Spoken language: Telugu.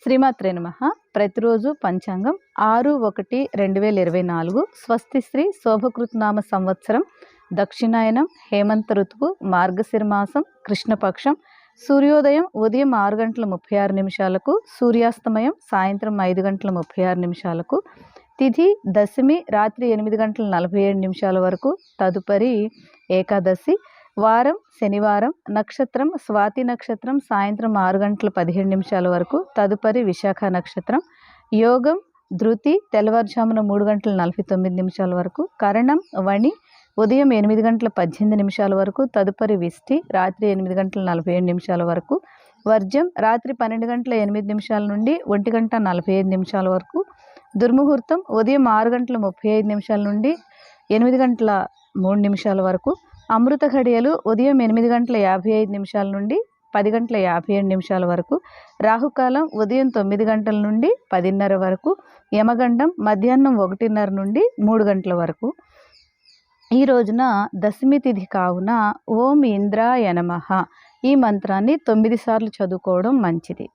శ్రీమాత్రే నమః. ప్రతిరోజు పంచాంగం 6/1/2024 స్వస్తి శ్రీ శోభకృత్నామ సంవత్సరం దక్షిణాయనం హేమంత ఋతువు మార్గశిర మాసం కృష్ణపక్షం సూర్యోదయం ఉదయం 6:36 సూర్యాస్తమయం సాయంత్రం 5:36 తిథి దశమి రాత్రి 8:47 వరకు తదుపరి ఏకాదశి వారం శనివారం నక్షత్రం స్వాతి నక్షత్రం సాయంత్రం 6:17 వరకు తదుపరి విశాఖ నక్షత్రం యోగం ధృతి తెల్లవారుజామున 3:49 వరకు కరణం వణి ఉదయం 8:18 వరకు తదుపరి విష్టి రాత్రి 8:47 వరకు వర్జం రాత్రి 12:08 నుండి 1:45 వరకు దుర్ముహూర్తం ఉదయం 6:35 నుండి 8:03 వరకు అమృత ఘడియలు ఉదయం 8:55 నుండి 10:57 వరకు రాహుకాలం ఉదయం 9 గంటల నుండి 10:30 వరకు యమగండం మధ్యాహ్నం 1:30 నుండి 3 గంటల వరకు. ఈ రోజున దశమి తిథి కావున ఓం ఇంద్రాయ నమః ఈ మంత్రాన్ని 9 సార్లు చదువుకోవడం మంచిది.